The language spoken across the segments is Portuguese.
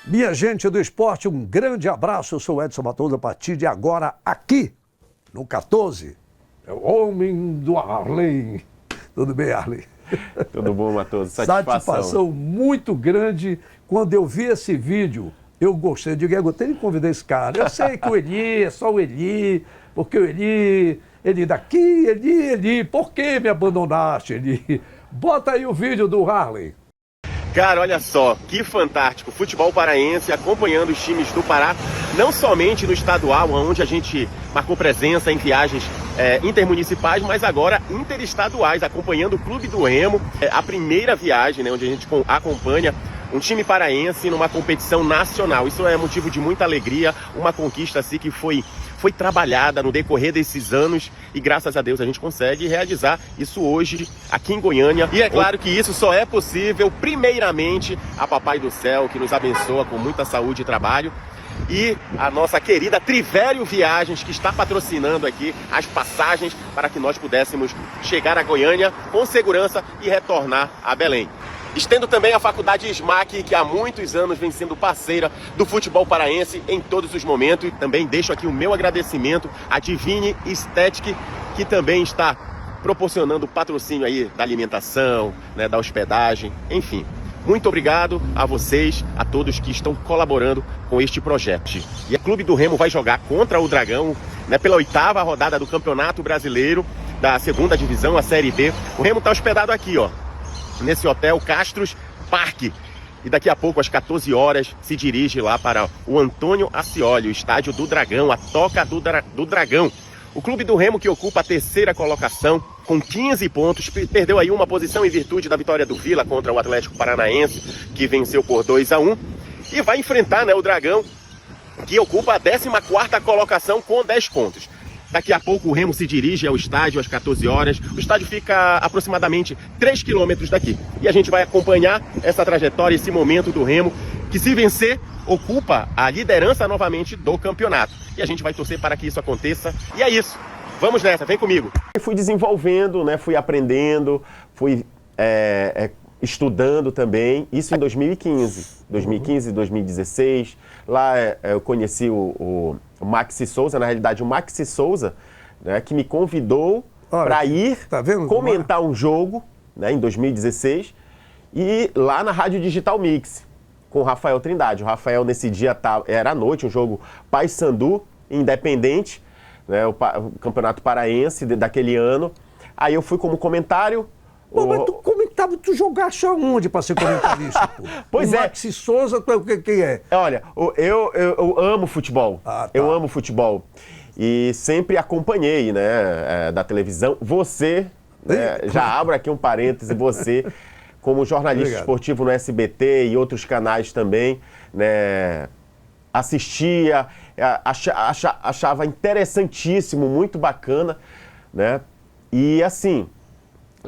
Minha gente do esporte, um grande abraço. Eu sou Edson Matoso, a partir de agora, aqui, no 14. É o homem do Arlen. Tudo bem, Arlen? Tudo bom, Matoso? Satisfação muito grande. Quando eu vi esse vídeo, eu gostei. Eu digo, eu tenho que convidar esse cara. Eu sei que o Eli é só o Eli, porque o Eli daqui, Eli, por que me abandonaste, Eli? Bota aí o vídeo do Arlen. Cara, olha só, que fantástico. Futebol paraense acompanhando os times do Pará, não somente no estadual, onde a gente marcou presença em viagens intermunicipais, mas agora interestaduais, acompanhando o Clube do Remo, a primeira viagem, né, onde a gente acompanha um time paraense numa competição nacional. Isso é motivo de muita alegria, uma conquista assim que foi trabalhada no decorrer desses anos e graças a Deus a gente consegue realizar isso hoje aqui em Goiânia. E é claro que isso só é possível primeiramente a Papai do Céu, que nos abençoa com muita saúde e trabalho, e a nossa querida Trivério Viagens, que está patrocinando aqui as passagens para que nós pudéssemos chegar a Goiânia com segurança e retornar a Belém. Estendo também a Faculdade SMAC, que há muitos anos vem sendo parceira do futebol paraense em todos os momentos. E também deixo aqui o meu agradecimento à Divine Estética, que também está proporcionando patrocínio aí da alimentação, né, da hospedagem, enfim. Muito obrigado a vocês, a todos que estão colaborando com este projeto. E o Clube do Remo vai jogar contra o Dragão, né, pela 8ª rodada do Campeonato Brasileiro da 2ª Divisão, a Série B. O Remo está hospedado aqui, ó, nesse hotel Castros Parque. E daqui a pouco, às 14 horas, se dirige lá para o Antônio Ascioli, o estádio do Dragão, a Toca do Dragão. O Clube do Remo, que ocupa a 3ª colocação, com 15 pontos, perdeu aí uma posição em virtude da vitória do Vila contra o Atlético Paranaense, que venceu por 2-1. E vai enfrentar, né, o Dragão, que ocupa a 14ª colocação com 10 pontos. Daqui a pouco o Remo se dirige ao estádio às 14 horas. O estádio fica aproximadamente 3 quilômetros daqui. E a gente vai acompanhar essa trajetória, esse momento do Remo, que se vencer, ocupa a liderança novamente do campeonato. E a gente vai torcer para que isso aconteça. E é isso. Vamos nessa, vem comigo. Eu fui desenvolvendo, né? Fui aprendendo, fui estudando também. Isso em 2015. 2015, 2016. Lá eu conheci o Maxi Souza, na realidade o Maxi Souza, né, que me convidou para ir comentar um jogo, né, em 2016, e lá na Rádio Digital Mix, com o Rafael Trindade. O Rafael nesse dia era à noite, um jogo Paysandu, Independente, né, o Campeonato Paraense daquele ano. Aí eu fui como comentário. Mas tu jogaste aonde para ser comentarista? Pô? Pois o Maxi Souza, quem é? Olha, eu amo futebol. Tá. Eu amo futebol. E sempre acompanhei, né, da televisão. Você, né, já abro aqui um parêntese, você, como jornalista esportivo no SBT e outros canais também, né, assistia, achava interessantíssimo, muito bacana, né? E assim,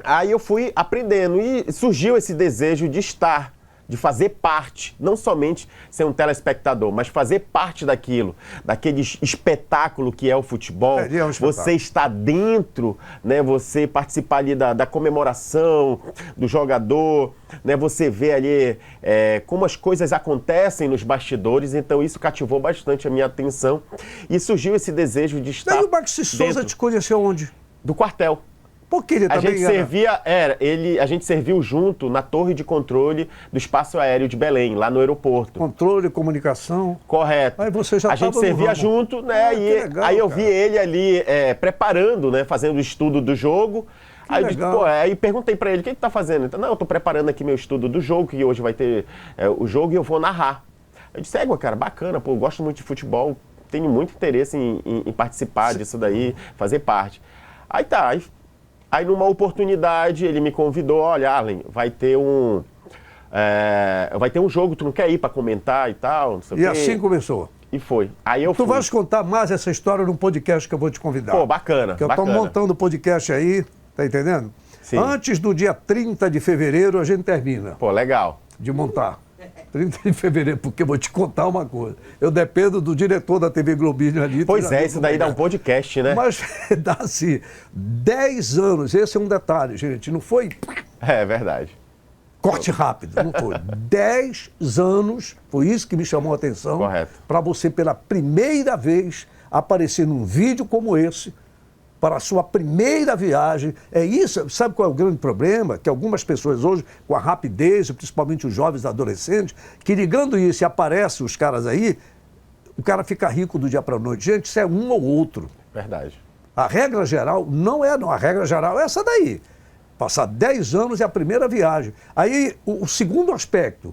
aí eu fui aprendendo e surgiu esse desejo de estar, de fazer parte, não somente ser um telespectador, mas fazer parte daquilo, daquele espetáculo que é o futebol. Você está dentro, né? Você participar ali da comemoração do jogador, né? Você vê ali como as coisas acontecem nos bastidores, então isso cativou bastante a minha atenção e surgiu esse desejo de estar. Daí o Maxi Souza te conheceu onde? Do quartel. Porque ele também a gente serviu junto na torre de controle do espaço aéreo de Belém, lá no aeroporto. Controle, comunicação. Correto. Aí você já a gente servia junto, né? Aí eu vi ele ali preparando, né? Fazendo o estudo do jogo. Aí perguntei pra ele, o que tá fazendo? Ele, não, eu tô preparando aqui meu estudo do jogo, que hoje vai ter o jogo e eu vou narrar. Eu disse, cara, bacana, pô, eu gosto muito de futebol, tenho muito interesse em participar disso daí, fazer parte. Aí numa oportunidade ele me convidou, olha, Arlen, vai ter um jogo, tu não quer ir para comentar e tal, não sei o quê. E assim começou. E foi. Aí eu Tu vais contar mais essa história num podcast que eu vou te convidar. Pô, bacana. Que eu tô montando o podcast aí, tá entendendo? Sim. Antes do dia 30 de fevereiro a gente termina. Pô, legal. De montar. 30 de fevereiro, porque eu vou te contar uma coisa. Eu dependo do diretor da TV Globinho ali. Pois isso daí dá um podcast, né? Mas dá assim, 10 anos, esse é um detalhe, gente, não foi... É verdade. corte rápido, não foi. 10 anos, foi isso que me chamou a atenção. Correto. Para você, pela primeira vez, aparecer num vídeo como esse, para a sua primeira viagem. É isso, sabe qual é o grande problema? Que algumas pessoas hoje, com a rapidez, principalmente os jovens adolescentes, que ligando isso e aparecem os caras aí, o cara fica rico do dia para a noite. Gente, isso é um ou outro. Verdade. A regra geral não é, não. A regra geral é essa daí. Passar 10 anos é a primeira viagem. Aí, o segundo aspecto,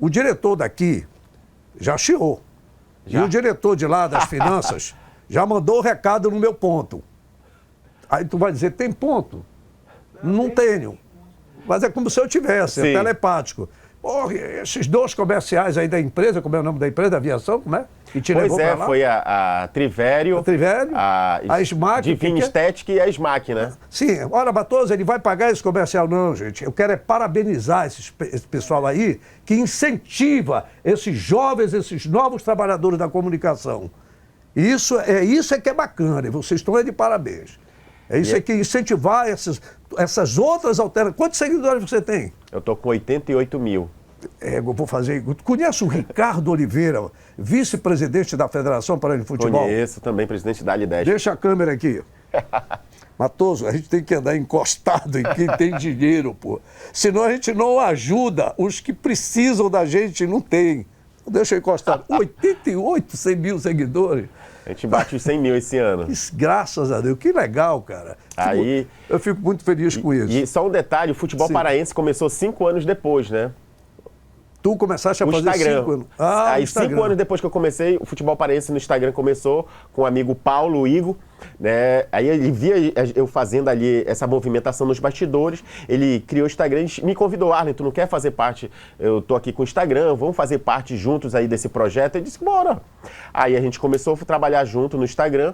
o diretor daqui já chiou. Já? E o diretor de lá das finanças já mandou o recado no meu ponto. Aí tu vai dizer, tem ponto? Não tenho. Mas é como se eu tivesse, é Sim. telepático. Porra, esses 2 comerciais aí da empresa, como é o nome da empresa, da aviação, como é? Que te Pois levou pra lá? foi a Trivério, A Trivério, a Smack, Divina que é? Estética e a Smack, né? Sim, olha, Matoso, ele vai pagar esse comercial. Não, gente, eu quero é parabenizar esse pessoal aí que incentiva esses jovens, esses novos trabalhadores da comunicação. Isso é que é bacana, e vocês estão aí de parabéns. É isso aí que incentivar essas outras alternativas. Quantos seguidores você tem? Eu tô com 88 mil. Eu vou fazer. Conhece o Ricardo Oliveira, vice-presidente da Federação Paraibana de Futebol? Conheço também, presidente da Ali10. Deixa a câmera aqui. Matoso, a gente tem que andar encostado em quem tem dinheiro, pô. Senão a gente não ajuda. Os que precisam da gente não tem. Deixa eu encostar. 88, 100 mil seguidores. A gente bate os 100 mil esse ano. Isso, graças a Deus. Que legal, cara. Aí, eu fico muito feliz com isso. E só um detalhe, o futebol paraense começou 5 anos depois, né? Tu começaste a O fazer Instagram. 5 anos. Aí, 5 anos depois que eu comecei, o futebol paraense no Instagram começou com o amigo Paulo Igor, né? Aí ele via eu fazendo ali essa movimentação nos bastidores, ele criou o Instagram e me convidou, Arlen, tu não quer fazer parte? Eu tô aqui com o Instagram, vamos fazer parte juntos aí desse projeto? Ele disse, bora. Aí a gente começou a trabalhar junto no Instagram.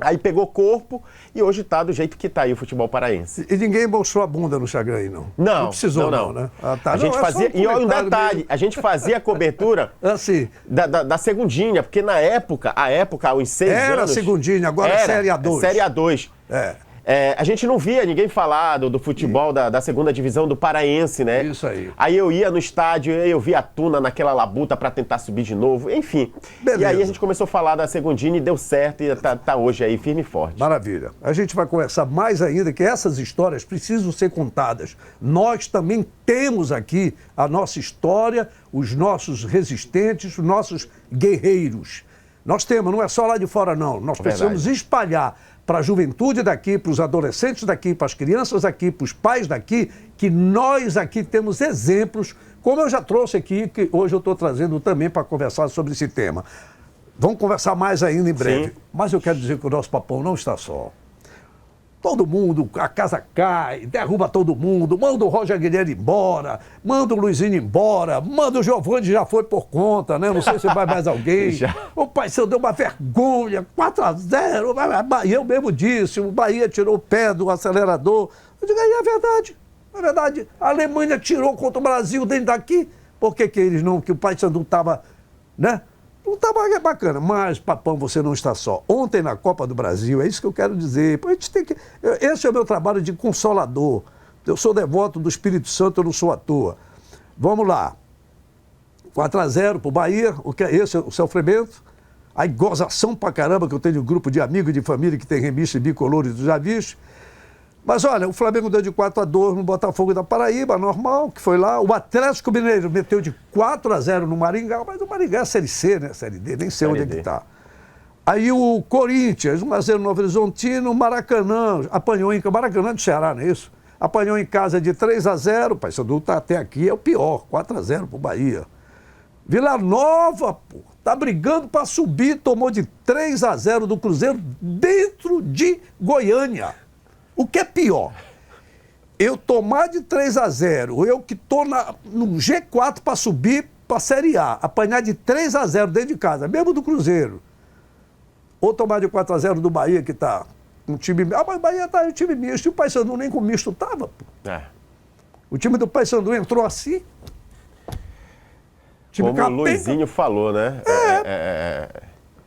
Aí pegou corpo e hoje tá do jeito que tá aí o futebol paraense. E ninguém mostrou a bunda no Instagram aí, não? Não. Não precisou, não, né? A gente fazia. E olha um detalhe, a gente fazia a cobertura assim, da segundinha, porque na época, há uns 6 anos. Era a segundinha, agora é Série A2. Série A2. A gente não via ninguém falar do futebol da segunda divisão do paraense, né? Isso aí. Aí eu ia no estádio, eu via a Tuna naquela labuta pra tentar subir de novo, enfim. Beleza. E aí a gente começou a falar da segundinha e deu certo, e tá hoje aí firme e forte. Maravilha. A gente vai conversar mais ainda, que essas histórias precisam ser contadas. Nós também temos aqui a nossa história, os nossos resistentes, os nossos guerreiros. Nós temos, não é só lá de fora, não. Nós precisamos espalhar para a juventude daqui, para os adolescentes daqui, para as crianças daqui, para os pais daqui, que nós aqui temos exemplos, como eu já trouxe aqui, que hoje eu estou trazendo também para conversar sobre esse tema. Vamos conversar mais ainda em breve. Sim. Mas eu quero dizer que o nosso papão não está só. Todo mundo, a casa cai, derruba todo mundo, manda o Roger Guilherme embora, manda o Luizinho embora, manda o Giovani, já foi por conta, né? Não sei se vai mais alguém. O Paysandu deu uma vergonha, 4-0, Bahia, eu mesmo disse, o Bahia tirou o pé do acelerador. Eu digo, aí é verdade, é verdade. A Alemanha tirou contra o Brasil dentro daqui, por que eles não, que o Paysandu estava, né? Não estava bacana, mas, papão, você não está só. Ontem na Copa do Brasil, é isso que eu quero dizer. A gente tem que... Esse é o meu trabalho de consolador. Eu sou devoto do Espírito Santo, eu não sou à toa. Vamos lá. 4-0 para o Bahia, esse é o sofrimento. Aí gozação pra caramba, que eu tenho um grupo de amigos e de família que tem remissa bicolor e tu já viste. Mas olha, o Flamengo deu de 4-2 no Botafogo da Paraíba, normal, que foi lá. O Atlético Mineiro meteu de 4-0 no Maringá, mas o Maringá é Série C, né? Série D, nem sei onde é que está. Aí o Corinthians, 1-0 no Novo Horizontino, Maracanã, apanhou em Maracanã do Ceará, não é isso? Apanhou em casa de 3-0, o Paysandu está até aqui, é o pior, 4-0 pro Bahia. Vila Nova, pô, tá brigando para subir, tomou de 3-0 do Cruzeiro dentro de Goiânia. O que é pior? Eu tomar de 3-0, eu que estou no G4 para subir para a Série A, apanhar de 3-0 dentro de casa, mesmo do Cruzeiro. Ou tomar de 4-0 do Bahia, que está um time... Ah, mas o Bahia está um time misto, e o Paysandu nem com misto estava, pô. O time do Paysandu entrou assim. Como o Luizinho falou, né?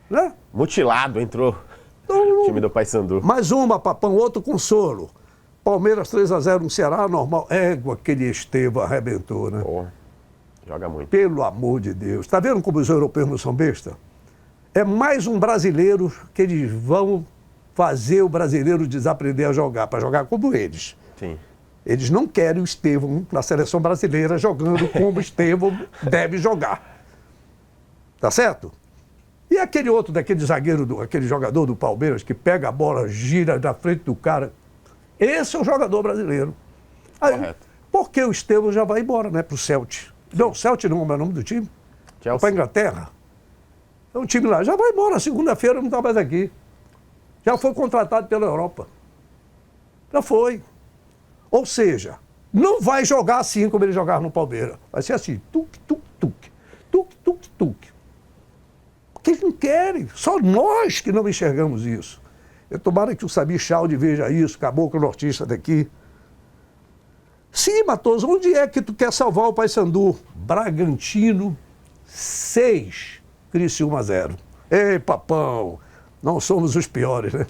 Né? Mutilado entrou o time do Paysandu. Mais uma, papão, outro consolo. Palmeiras 3-0 no Ceará, normal. Égua, aquele Estevão arrebentou, né? Pô, joga muito. Pelo amor de Deus. Tá vendo como os europeus não são besta? É mais um brasileiro que eles vão fazer o brasileiro desaprender a jogar, para jogar como eles. Sim. Eles não querem o Estevão na seleção brasileira jogando como o Estevão deve jogar. Tá certo? E aquele outro, daquele zagueiro, aquele jogador do Palmeiras que pega a bola, gira na frente do cara. Esse é o jogador brasileiro. Aí, correto. por que o Estevão já vai embora, né, pro Celtic? Não, Celtic não é o nome do time. Chelsea. Para a Inglaterra. É um time lá, já vai embora, segunda-feira não está mais aqui. Já foi contratado pela Europa. Já foi. Ou seja, não vai jogar assim como ele jogava no Palmeiras. Vai ser assim, tuc, tuc, tuc. Tuc, tuc, tuc. Porque eles não querem. Só nós que não enxergamos isso. Eu tomara que o Samir Chaldi veja isso, caboclo nortista daqui. Sim, Matoso, onde é que tu quer salvar o Paysandu? Bragantino 6, Criciúma 0. Ei, papão, não somos os piores, né?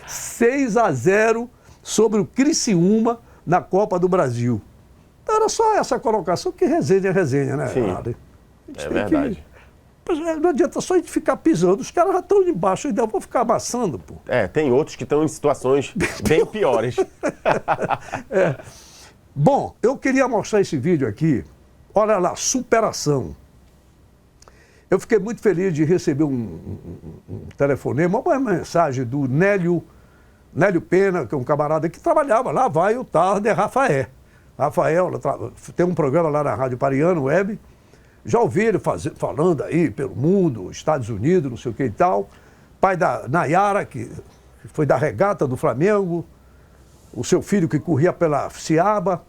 6-0 sobre o Criciúma na Copa do Brasil. Então, era só essa colocação, que resenha é resenha, né? Sim, é verdade. Não adianta só a gente ficar pisando, os caras já estão embaixo, ainda vão ficar amassando, pô. Tem outros que estão em situações bem piores. Bom, eu queria mostrar esse vídeo aqui. Olha lá, superação. Eu fiquei muito feliz de receber um telefonema, uma mensagem do Nélio Pena, que é um camarada que trabalhava lá, vai o tarde, é Rafael. Rafael tem um programa lá na Rádio Pariano Web. Já ouvi ele falando aí pelo mundo, Estados Unidos, não sei o que e tal. Pai da Nayara, que foi da regata do Flamengo. O seu filho que corria pela Ciaba.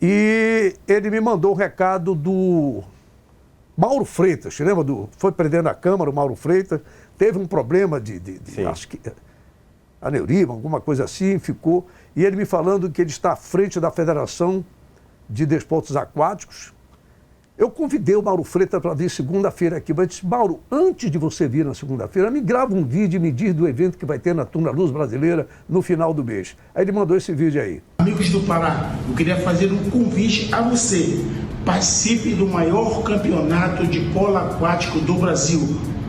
E ele me mandou um recado do Mauro Freitas. Você lembra foi presidente da Câmara, o Mauro Freitas. Teve um problema acho que aneurisma, alguma coisa assim, ficou. E ele me falando que ele está à frente da Federação de Desportos Aquáticos. Eu convidei o Mauro Freitas para vir segunda-feira aqui, mas disse, Mauro, antes de você vir na segunda-feira, me grava um vídeo e me diz do evento que vai ter na Tuna Luz Brasileira no final do mês. Aí ele mandou esse vídeo aí. Amigos do Pará, eu queria fazer um convite a você. Participe do maior campeonato de polo aquático do Brasil,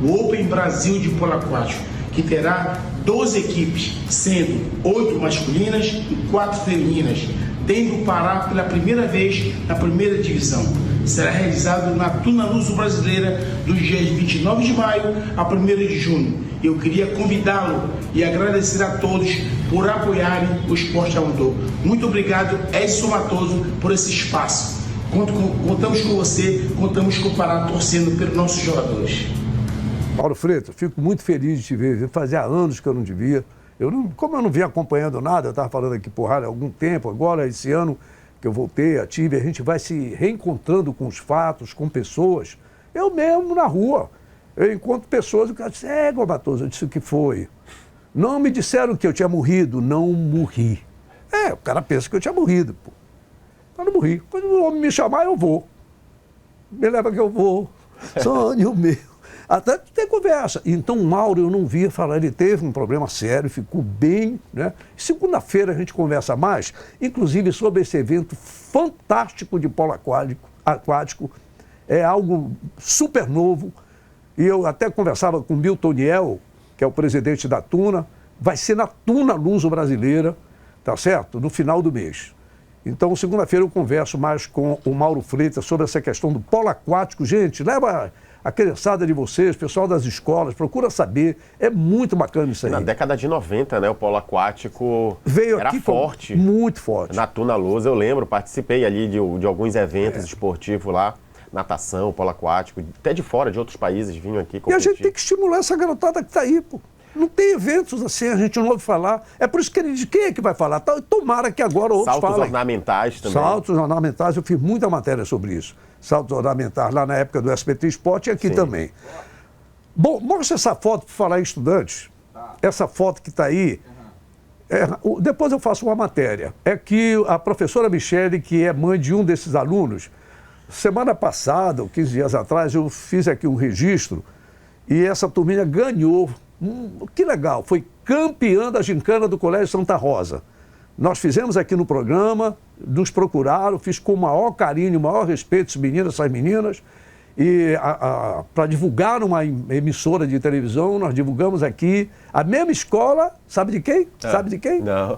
o Open Brasil de Polo Aquático, que terá 12 equipes, sendo 8 masculinas e 4 femininas, tendo o Pará pela primeira vez na primeira divisão. Será realizado na Tuna Luz Brasileira dos dias 29 de maio a 1º de junho. Eu queria convidá-lo e agradecer a todos por apoiarem o esporte amador. Muito obrigado, Edson Matoso, por esse espaço. Contamos com você, contamos com o Pará torcendo pelos nossos jogadores. Mauro Freitas, fico muito feliz de te ver. Fazia anos que eu não te via. Como eu não vinha acompanhando nada, eu estava falando aqui por rádio há algum tempo, agora, esse ano que eu voltei ativo, a gente vai se reencontrando com os fatos, com pessoas. Eu mesmo, na rua, eu encontro pessoas, o cara diz, Matoso, eu disse o que foi. Não me disseram que eu tinha morrido, não morri. O cara pensa que eu tinha morrido, pô. Eu não morri. Quando o homem me chamar, eu vou. Me leva que eu vou. Sonho meu. Até ter conversa. Então o Mauro eu não via falar, ele teve um problema sério, ficou bem, né? Segunda-feira a gente conversa mais, inclusive sobre esse evento fantástico de polo aquático. É algo super novo. E eu até conversava com o Milton Niel, que é o presidente da Tuna, vai ser na Tuna Luz Brasileira, tá certo? No final do mês. Então, segunda-feira eu converso mais com o Mauro Freitas sobre essa questão do polo aquático. Gente, leva a criançada de vocês, pessoal das escolas, procura saber. É muito bacana isso aí. Na década de 90, né, o polo aquático era aqui forte. Muito forte. Na Tuna Luz, eu lembro, participei ali de alguns eventos esportivos lá. Natação, polo aquático, até de fora, de outros países, vinham aqui competir. E a gente tem que estimular essa garotada que está aí, pô. Não tem eventos assim, a gente não ouve falar. É por isso que ele diz, quem é que vai falar? Tomara que agora outros falem. Saltos ornamentais também. Saltos ornamentais, eu fiz muita matéria sobre isso. Saltos ornamentais lá na época do SBT Esporte e aqui também. Bom, mostra essa foto para falar em estudantes. Essa foto que está aí. Depois eu faço uma matéria. É que a professora Michele, que é mãe de um desses alunos, semana passada, ou 15 dias atrás, eu fiz aqui um registro e essa turminha ganhou. Que legal, foi campeã da gincana do Colégio Santa Rosa. Nós fizemos aqui no programa, nos procuraram, fiz com o maior carinho, o maior respeito essas meninas, e para divulgar numa emissora de televisão, nós divulgamos aqui a mesma escola, sabe de quem? Sabe de quem? Não.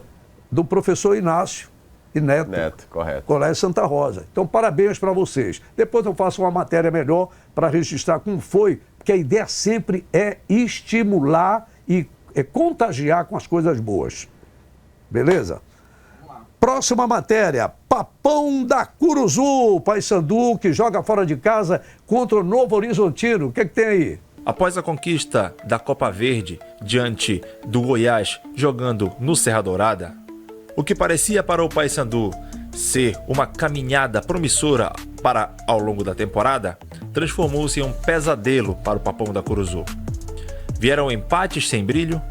Do professor Inácio e Neto. Neto, correto. Colégio Santa Rosa. Então, parabéns para vocês. Depois eu faço uma matéria melhor para registrar como foi, porque a ideia sempre é estimular e contagiar com as coisas boas. Beleza? Próxima matéria, Papão da Curuzu, Paysandu, que joga fora de casa contra o Novo Horizontino. O que tem aí? Após a conquista da Copa Verde diante do Goiás jogando no Serra Dourada, o que parecia para o Paysandu ser uma caminhada promissora para ao longo da temporada, transformou-se em um pesadelo para o Papão da Curuzu. Vieram empates sem brilho,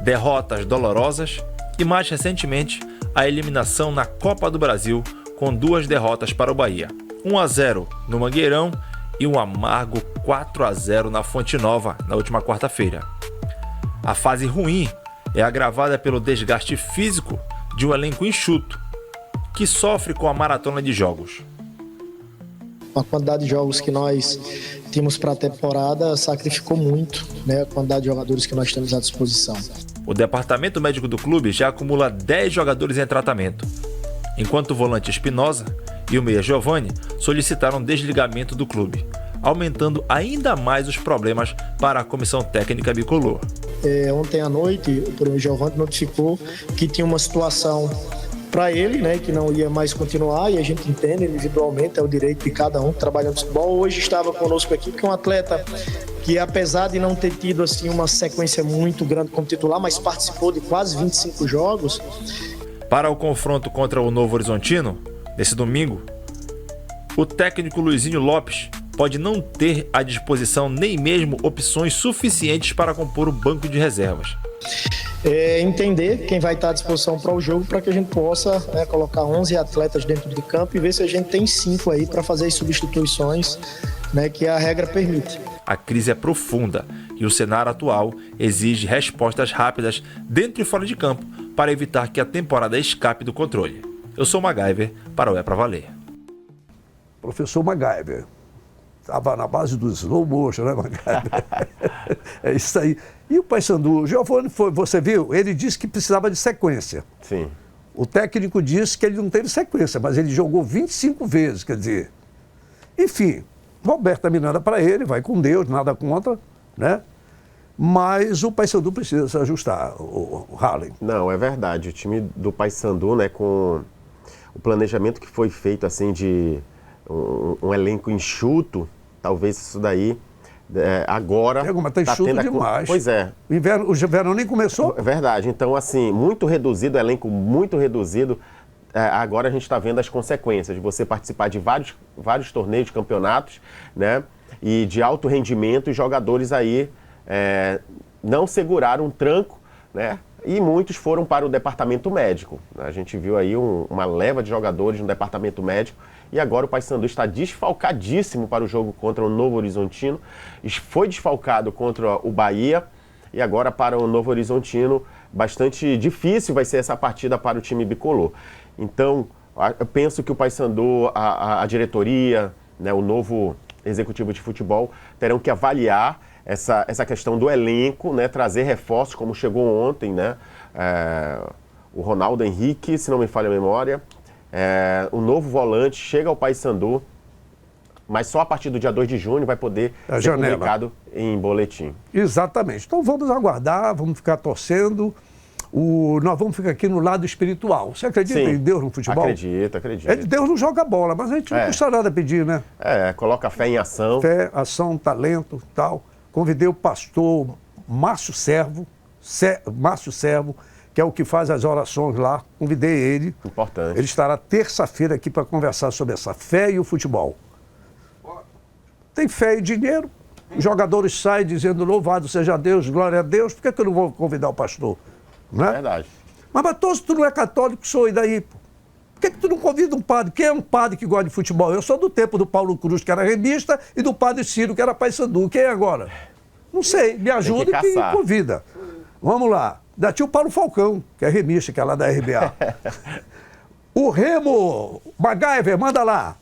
derrotas dolorosas e, mais recentemente, a eliminação na Copa do Brasil com 2 derrotas para o Bahia. 1-0 no Mangueirão e um amargo 4-0 na Fonte Nova na última quarta-feira. A fase ruim é agravada pelo desgaste físico de um elenco enxuto, que sofre com a maratona de jogos. A quantidade de jogos que nós tínhamos para a temporada sacrificou muito, né, a quantidade de jogadores que nós temos à disposição. O departamento médico do clube já acumula 10 jogadores em tratamento, enquanto o volante Espinosa e o meia Giovani solicitaram desligamento do clube, aumentando ainda mais os problemas para a comissão técnica bicolor. Ontem à noite, o Giovani notificou que tinha uma situação para ele, né, que não ia mais continuar, e a gente entende individualmente, é o direito de cada um que trabalha no futebol. Hoje estava conosco aqui, que é um atleta que, apesar de não ter tido assim, uma sequência muito grande como titular, mas participou de quase 25 jogos. Para o confronto contra o Novo Horizontino, nesse domingo, o técnico Luizinho Lopes pode não ter à disposição nem mesmo opções suficientes para compor o banco de reservas. Entender quem vai estar à disposição para o jogo, para que a gente possa, né, colocar 11 atletas dentro de campo e ver se a gente tem 5 aí para fazer as substituições, né, que a regra permite. A crise é profunda e o cenário atual exige respostas rápidas dentro e fora de campo para evitar que a temporada escape do controle. Eu sou o MacGyver para o É Pra Valer. Professor MacGyver. Estava na base do slow motion, né, MacGyver? É isso aí. E o Paysandu, o Giovani, você viu? Ele disse que precisava de sequência. Sim. O técnico disse que ele não teve sequência, mas ele jogou 25 vezes, quer dizer. Enfim, Roberta Miranda para ele, vai com Deus, nada contra, né? Mas o Paysandu precisa se ajustar, o Harley. Não, é verdade. O time do Paysandu, né, com o planejamento que foi feito, assim, de um elenco enxuto, talvez isso daí, agora... Mas tá enxuto demais. Pois é. O inverno nem começou? É verdade. Então, assim, muito reduzido, elenco muito reduzido. Agora a gente está vendo as consequências de você participar de vários torneios, campeonatos, né? E de alto rendimento, e jogadores aí não seguraram um tranco, né? E muitos foram para o departamento médico. A gente viu aí uma leva de jogadores no departamento médico. E agora o Paysandu está desfalcadíssimo para o jogo contra o Novo Horizontino. Foi desfalcado contra o Bahia. E agora para o Novo Horizontino, bastante difícil vai ser essa partida para o time bicolor. Então, eu penso que o Paysandu, a diretoria, né, o novo executivo de futebol, terão que avaliar essa questão do elenco, né, trazer reforços, como chegou ontem, né, o Ronaldo Henrique, se não me falha a memória, o novo volante chega ao Paysandu, mas só a partir do dia 2 de junho vai poder ser publicado em boletim. Exatamente. Então vamos aguardar, vamos ficar torcendo. Nós vamos ficar aqui no lado espiritual. Você acredita em Deus no futebol? Acredito. Deus não joga bola, mas a gente não custa nada pedir, né? Coloca fé em ação. Fé, ação, talento, tal. Convidei o pastor Márcio Servo, que é o que faz as orações lá. Convidei ele. Importante. Ele estará terça-feira aqui para conversar sobre essa fé e o futebol. Tem fé e dinheiro. Os jogadores saem dizendo louvado seja Deus, glória a Deus. Por que eu não vou convidar o pastor? Não é? Verdade. Mas tu não é católico, sou, e daí? Pô? Por que tu não convida um padre? Quem é um padre que gosta de futebol? Eu sou do tempo do Paulo Cruz, que era remista, e do padre Ciro, que era Paysandu. Quem é agora? Não sei, me ajuda e convida. Vamos lá. Da tio Paulo Falcão, que é remista, que é lá da RBA. O Remo, MacGyver, manda lá.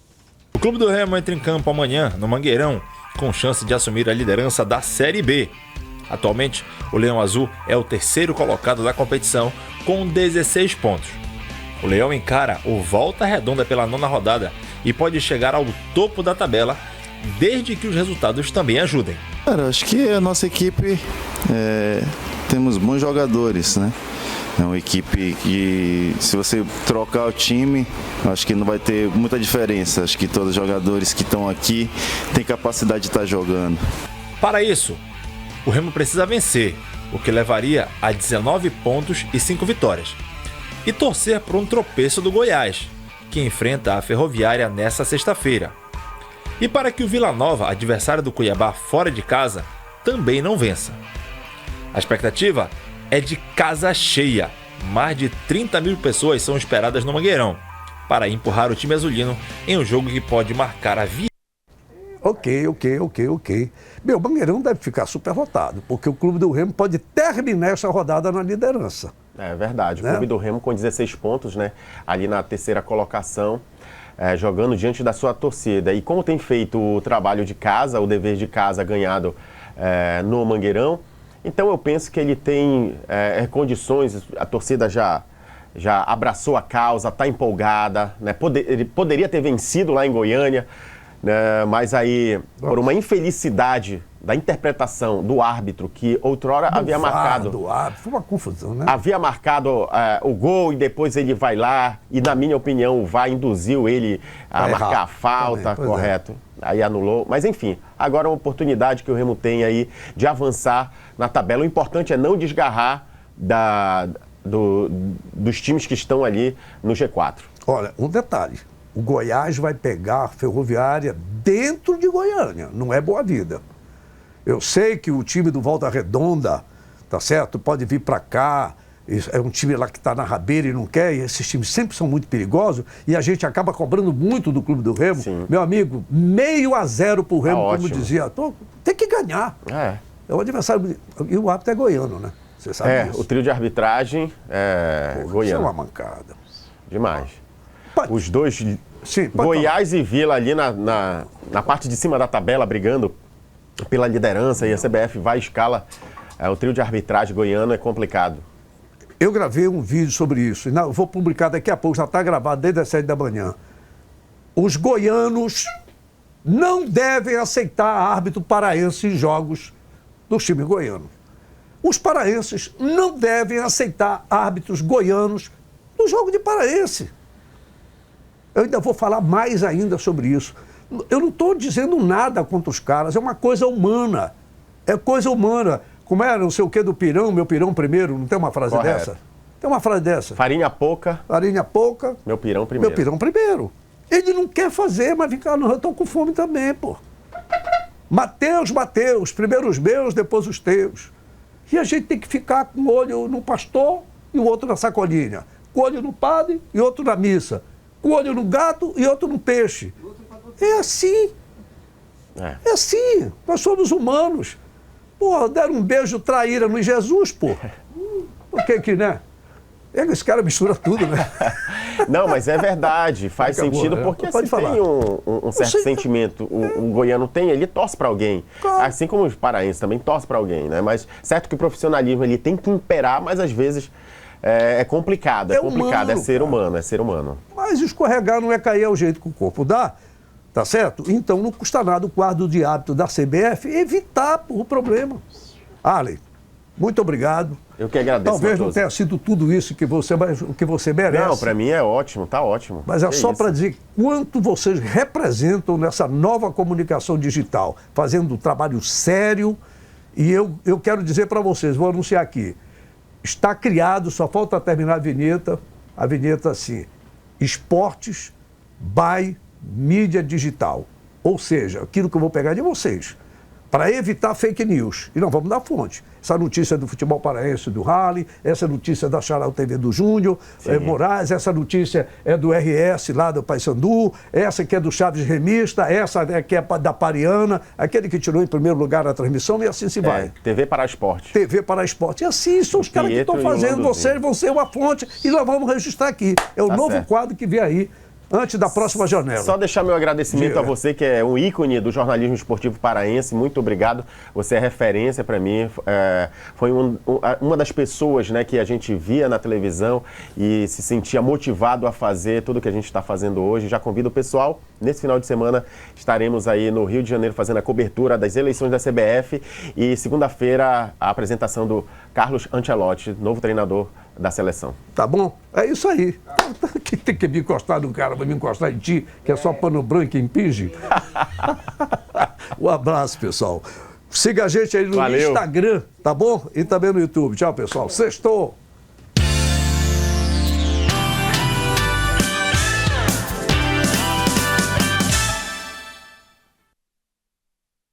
O Clube do Remo entra em campo amanhã, no Mangueirão, com chance de assumir a liderança da Série B. Atualmente, o Leão Azul é o terceiro colocado da competição, com 16 pontos. O Leão encara o Volta Redonda pela 9ª rodada e pode chegar ao topo da tabela, desde que os resultados também ajudem. Cara, acho que a nossa equipe temos bons jogadores, né? É uma equipe que, se você trocar o time, acho que não vai ter muita diferença. Acho que todos os jogadores que estão aqui têm capacidade de estar jogando. Para isso, o Remo precisa vencer, o que levaria a 19 pontos e 5 vitórias. E torcer por um tropeço do Goiás, que enfrenta a Ferroviária nesta sexta-feira. E para que o Vila Nova, adversário do Cuiabá fora de casa, também não vença. A expectativa é de casa cheia. Mais de 30 mil pessoas são esperadas no Mangueirão para empurrar o time azulino em um jogo que pode marcar a vida. Ok. Meu, o Mangueirão deve ficar superlotado, porque o Clube do Remo pode terminar essa rodada na liderança. É verdade. Né? O Clube do Remo com 16 pontos, né? Ali na terceira colocação, jogando diante da sua torcida. E como tem feito o trabalho de casa, o dever de casa ganhado no Mangueirão, então eu penso que ele tem condições, a torcida já abraçou a causa, está empolgada, né? Ele poderia ter vencido lá em Goiânia, né? Mas aí, por uma infelicidade da interpretação do árbitro, que outrora havia marcado... Do árbitro, foi uma confusão, né? Havia marcado o gol e depois ele vai lá e, na minha opinião, o VAR induziu ele a marcar a falta, também, correto. Aí anulou. Mas, enfim, agora é uma oportunidade que o Remo tem aí de avançar na tabela. O importante é não desgarrar dos times que estão ali no G4. Olha, um detalhe. O Goiás vai pegar a Ferroviária dentro de Goiânia, não é Boa Vida. Eu sei que o time do Volta Redonda, tá certo? Pode vir para cá, é um time lá que está na rabeira e não quer, e esses times sempre são muito perigosos, e a gente acaba cobrando muito do Clube do Remo. Sim. Meu amigo, 0-0 pro Remo, como ótimo. dizia. Tem que ganhar. É o adversário, e o árbitro é goiano, né? Você sabe disso. O trio de arbitragem goiano. Isso é uma mancada. Demais. Pode. Os dois, Sim, Goiás e Vila ali na parte de cima da tabela, brigando pela liderança, e a CBF vai e escala o trio de arbitragem goiano, é complicado. Eu gravei um vídeo sobre isso, eu vou publicar daqui a pouco, já está gravado desde as 7 da manhã. Os goianos não devem aceitar árbitro paraense em jogos do time goiano. Os paraenses não devem aceitar árbitros goianos no jogo de paraense. Eu ainda vou falar mais ainda sobre isso. Eu não estou dizendo nada contra os caras, é uma coisa humana. É coisa humana. Como era não sei o que do pirão, meu pirão primeiro, não tem uma frase Correto. dessa? Tem uma frase dessa. Farinha pouca, Farinha pouca, meu pirão primeiro. meu pirão primeiro. Ele não quer fazer, mas fica, não, eu estou com fome também, pô. Mateus, primeiro os meus, depois os teus. E a gente tem que ficar com o olho no pastor e o outro na sacolinha. Com o olho no padre e outro na missa. Com o olho no gato e outro no peixe. É assim. É assim. Nós somos humanos. Pô, deram um beijo traíra no Jesus, pô. Por que, né? Esse cara mistura tudo, né? Não, mas é verdade, faz Acabou, sentido, né? porque Pode se falar. tem um certo sentimento, o goiano tem, ele torce para alguém. Claro. Assim como os paraenses também torcem para alguém, né? Mas certo que o profissionalismo ele tem que imperar, mas às vezes é complicado, humano, é ser cara. humano, é ser humano. Mas escorregar não é cair ao jeito que o corpo dá, tá certo? Então não custa nada o quadro de hábito da CBF evitar o problema. Arley, muito obrigado. Eu que agradeço, Talvez não Matoso. tenha sido tudo isso que você merece. Não, para mim é ótimo, tá ótimo. Mas é Que só isso. para dizer quanto vocês representam nessa nova comunicação digital, fazendo um trabalho sério. E eu quero dizer para vocês, vou anunciar aqui, está criado, só falta terminar a vinheta assim, Esportes by Mídia Digital. Ou seja, aquilo que eu vou pegar de vocês. para evitar fake news. E nós vamos dar fonte. Essa notícia do futebol paraense do Rally, essa notícia da Charal TV do Júnior Moraes, essa notícia é do RS lá do Paysandu, essa que é do Chaves Remista, essa que é da Pariana, aquele que tirou em primeiro lugar a transmissão, e assim se vai. TV Pará Esporte. TV Pará Esporte. E assim são os caras que estão fazendo, vocês vão ser uma fonte e nós vamos registrar aqui. É o novo quadro que vem aí. Antes da próxima janela. Só deixar meu agradecimento a você, que é um ícone do jornalismo esportivo paraense. Muito obrigado. Você é referência para mim. Foi uma das pessoas, né, que a gente via na televisão e se sentia motivado a fazer tudo que a gente está fazendo hoje. Já convido o pessoal. Nesse final de semana estaremos aí no Rio de Janeiro fazendo a cobertura das eleições da CBF. E segunda-feira a apresentação do Carlos Ancelotti, novo treinador da seleção. Tá bom? É isso aí. Que tem que me encostar no cara, vai me encostar em ti, que é só pano branco e impinge. Um abraço, pessoal. Siga a gente aí no Instagram, tá bom? E também no YouTube. Tchau, pessoal. Sextou!